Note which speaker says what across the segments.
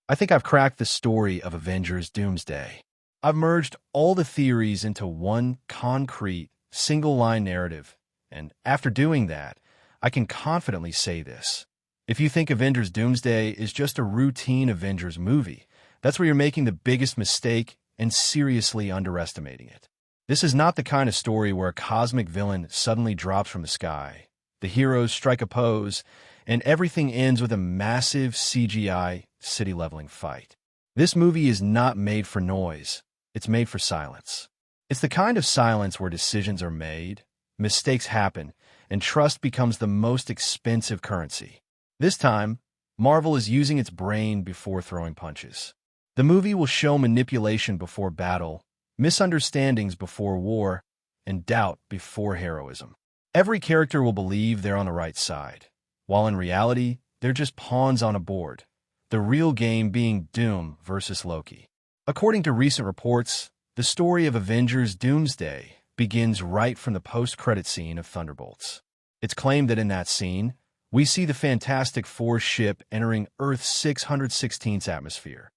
Speaker 1: I think I've cracked the story of Avengers Doomsday. I've merged all the theories into one concrete, single-line narrative, and after doing that, I can confidently say this. If you think Avengers Doomsday is just a routine Avengers movie, that's where you're making the biggest mistake and seriously underestimating it. This is not the kind of story where a cosmic villain suddenly drops from the sky. The heroes strike a pose, and everything ends with a massive CGI city-leveling fight. This movie is not made for noise. It's made for silence. It's the kind of silence where decisions are made, mistakes happen, and trust becomes the most expensive currency. This time, Marvel is using its brain before throwing punches. The movie will show manipulation before battle, misunderstandings before war, and doubt before heroism. Every character will believe they're on the right side, while in reality, they're just pawns on a board, the real game being Doom versus Loki. According to recent reports, the story of Avengers Doomsday begins right from the post-credit scene of Thunderbolts. It's claimed that in that scene, we see the Fantastic Four ship entering Earth's 616th atmosphere.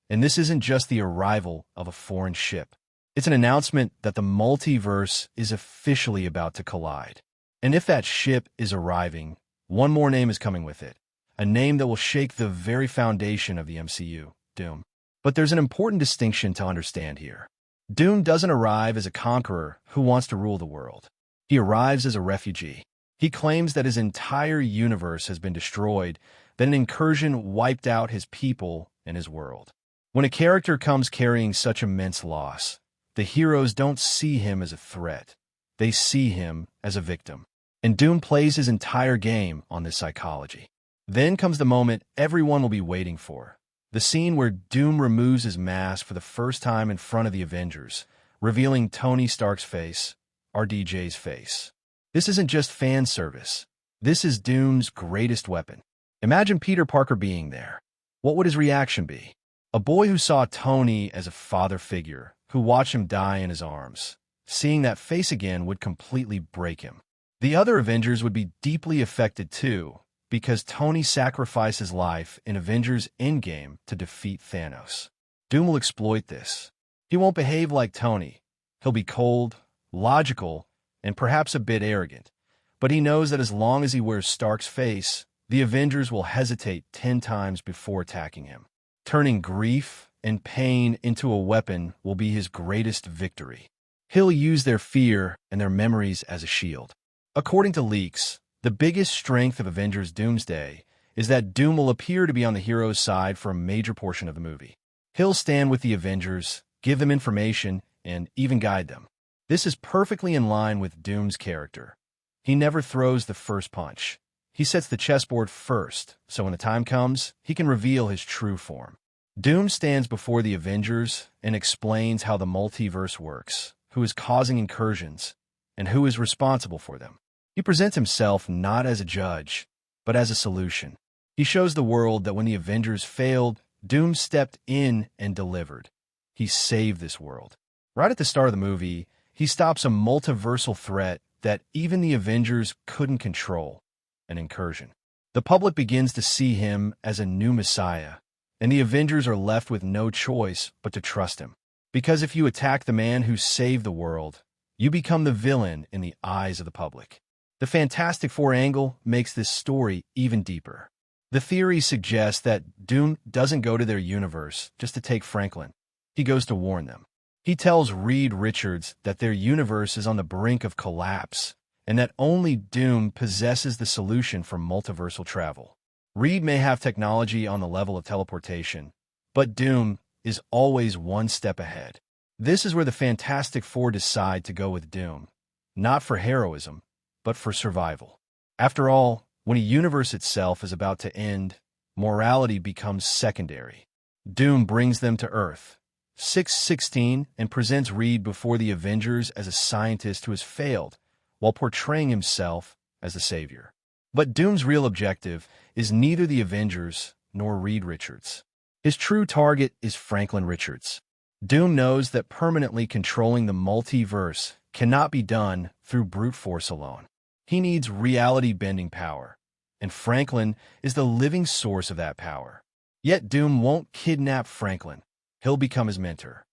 Speaker 1: And this isn't just the arrival of a foreign ship. It's an announcement that the multiverse is officially about to collide. And if that ship is arriving, one more name is coming with it, a name that will shake the very foundation of the MCU, Doom. But there's an important distinction to understand here. Doom doesn't arrive as a conqueror who wants to rule the world. He arrives as a refugee. He claims that his entire universe has been destroyed, that an incursion wiped out his people and his world. When a character comes carrying such immense loss, the heroes don't see him as a threat. They see him as a victim. And Doom plays his entire game on this psychology. Then comes the moment everyone will be waiting for. The scene where Doom removes his mask for the first time in front of the Avengers, revealing Tony Stark's face, RDJ's face. This isn't just fan service. This is Doom's greatest weapon. Imagine Peter Parker being there. What would his reaction be? A boy who saw Tony as a father figure, who watched him die in his arms. Seeing that face again would completely break him. The other Avengers would be deeply affected too, because Tony sacrificed his life in Avengers Endgame to defeat Thanos. Doom will exploit this. He won't behave like Tony. He'll be cold, logical, and perhaps a bit arrogant. But he knows that as long as he wears Stark's face, the Avengers will hesitate 10 times before attacking him. Turning grief and pain into a weapon will be his greatest victory. He'll use their fear and their memories as a shield. According to leaks, the biggest strength of Avengers Doomsday is that Doom will appear to be on the hero's side for a major portion of the movie. He'll stand with the Avengers, give them information, and even guide them. This is perfectly in line with Doom's character. He never throws the first punch. He sets the chessboard first, so when the time comes, he can reveal his true form. Doom stands before the Avengers and explains how the multiverse works, who is causing incursions, and who is responsible for them. He presents himself not as a judge, but as a solution. He shows the world that when the Avengers failed, Doom stepped in and delivered. He saved this world. Right at the start of the movie, he stops a multiversal threat that even the Avengers couldn't control, an incursion. The public begins to see him as a new messiah, and the Avengers are left with no choice but to trust him. Because if you attack the man who saved the world, you become the villain in the eyes of the public. The Fantastic Four angle makes this story even deeper. The theory suggests that Doom doesn't go to their universe just to take Franklin. He goes to warn them. He tells Reed Richards that their universe is on the brink of collapse and that only Doom possesses the solution for multiversal travel. Reed may have technology on the level of teleportation, but Doom is always one step ahead. This is where the Fantastic Four decide to go with Doom, not for heroism, but for survival. After all, when a universe itself is about to end, morality becomes secondary. Doom brings them to Earth, 616, and presents Reed before the Avengers as a scientist who has failed, while portraying himself as the savior. But Doom's real objective is neither the Avengers nor Reed Richards. His true target is Franklin Richards. Doom knows that permanently controlling the multiverse cannot be done through brute force alone. He needs reality-bending power, and Franklin is the living source of that power. Yet Doom won't kidnap Franklin. He'll become his mentor.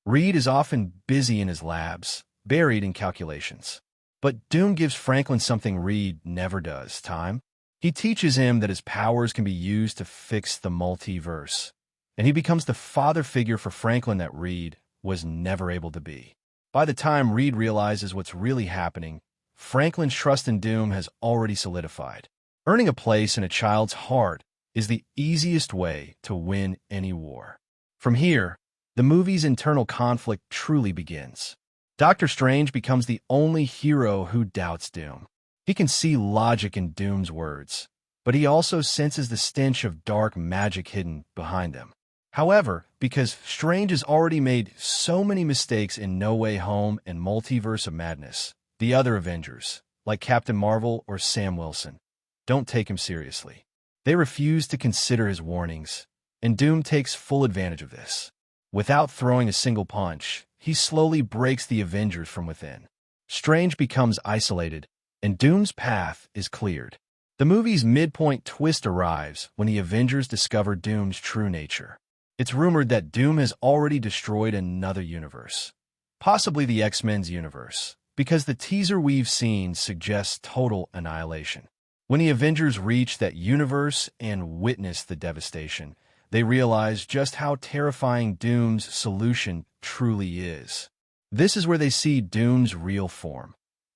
Speaker 1: Reed is often busy in his labs, buried in calculations. But Doom gives Franklin something Reed never does: time. He teaches him that his powers can be used to fix the multiverse, and he becomes the father figure for Franklin that Reed was never able to be. By the time Reed realizes what's really happening, Franklin's trust in Doom has already solidified. Earning a place in a child's heart is the easiest way to win any war. From here, the movie's internal conflict truly begins. Doctor Strange becomes the only hero who doubts Doom. He can see logic in Doom's words, but he also senses the stench of dark magic hidden behind them. However, because Strange has already made so many mistakes in No Way Home and Multiverse of Madness, the other Avengers, like Captain Marvel or Sam Wilson, don't take him seriously. They refuse to consider his warnings, and Doom takes full advantage of this. Without throwing a single punch, he slowly breaks the Avengers from within. Strange becomes isolated, and Doom's path is cleared. The movie's midpoint twist arrives when the Avengers discover Doom's true nature. It's rumored that Doom has already destroyed another universe, possibly the X-Men's universe, because the teaser we've seen suggests total annihilation. When the Avengers reach that universe and witness the devastation, they realize just how terrifying Doom's solution truly is. This is where they see Doom's real form: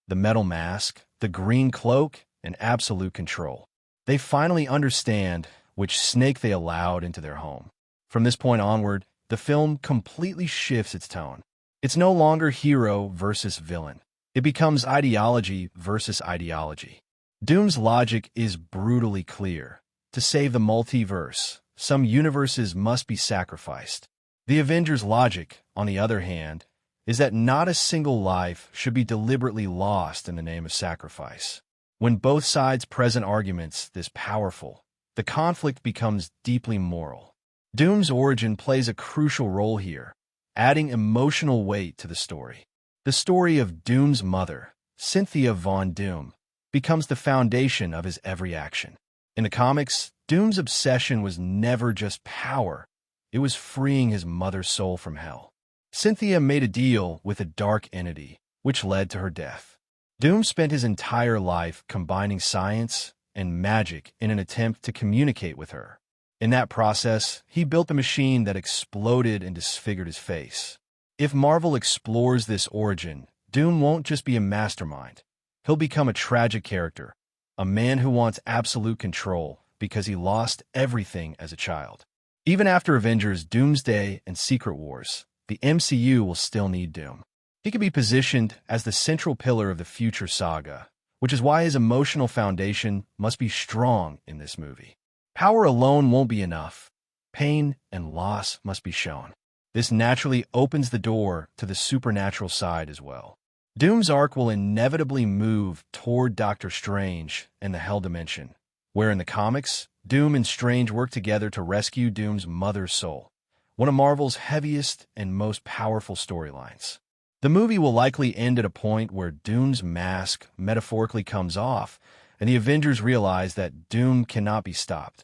Speaker 1: the metal mask, the green cloak, and absolute control. They finally understand which snake they allowed into their home. From this point onward, the film completely shifts its tone. It's no longer hero versus villain. It becomes ideology versus ideology. Doom's logic is brutally clear. To save the multiverse, some universes must be sacrificed. The Avengers' logic, on the other hand, is that not a single life should be deliberately lost in the name of sacrifice. When both sides present arguments this powerful, the conflict becomes deeply moral. Doom's origin plays a crucial role here, adding emotional weight to the story. The story of Doom's mother, Cynthia Von Doom, becomes the foundation of his every action. In the comics, Doom's obsession was never just power. It was freeing his mother's soul from hell. Cynthia made a deal with a dark entity, which led to her death. Doom spent his entire life combining science and magic in an attempt to communicate with her. In that process, he built a machine that exploded and disfigured his face. If Marvel explores this origin, Doom won't just be a mastermind. He'll become a tragic character, a man who wants absolute control because he lost everything as a child. Even after Avengers, Doomsday, and Secret Wars, the MCU will still need Doom. He can be positioned as the central pillar of the future saga, which is why his emotional foundation must be strong in this movie. Power alone won't be enough. Pain and loss must be shown. This naturally opens the door to the supernatural side as well. Doom's arc will inevitably move toward Doctor Strange and the Hell Dimension, where in the comics, Doom and Strange work together to rescue Doom's mother's soul, one of Marvel's heaviest and most powerful storylines. The movie will likely end at a point where Doom's mask metaphorically comes off, and the Avengers realize that Doom cannot be stopped,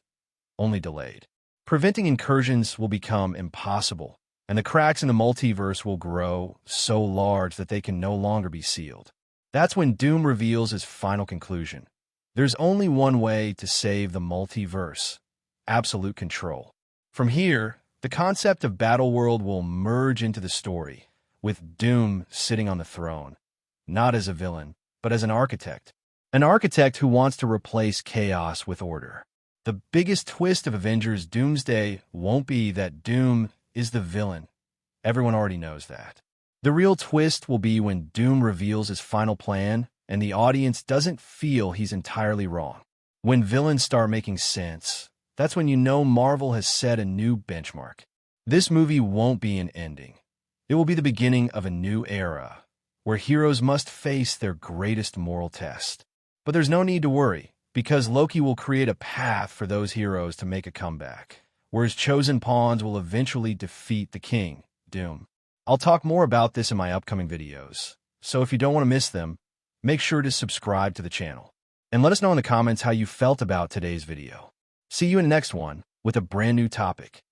Speaker 1: only delayed. Preventing incursions will become impossible, and the cracks in the multiverse will grow so large that they can no longer be sealed. That's when Doom reveals his final conclusion. There's only one way to save the multiverse: absolute control. From here, the concept of Battleworld will merge into the story, with Doom sitting on the throne, not as a villain, but as an architect. An architect who wants to replace chaos with order. The biggest twist of Avengers Doomsday won't be that Doom is the villain. Everyone already knows that. The real twist will be when Doom reveals his final plan and the audience doesn't feel he's entirely wrong. When villains start making sense, that's when you know Marvel has set a new benchmark. This movie won't be an ending. It will be the beginning of a new era, where heroes must face their greatest moral test. But there's no need to worry, because Loki will create a path for those heroes to make a comeback, where his chosen pawns will eventually defeat the king, Doom. I'll talk more about this in my upcoming videos, so if you don't want to miss them, make sure to subscribe to the channel. And let us know in the comments how you felt about today's video. See you in the next one. with a brand new topic.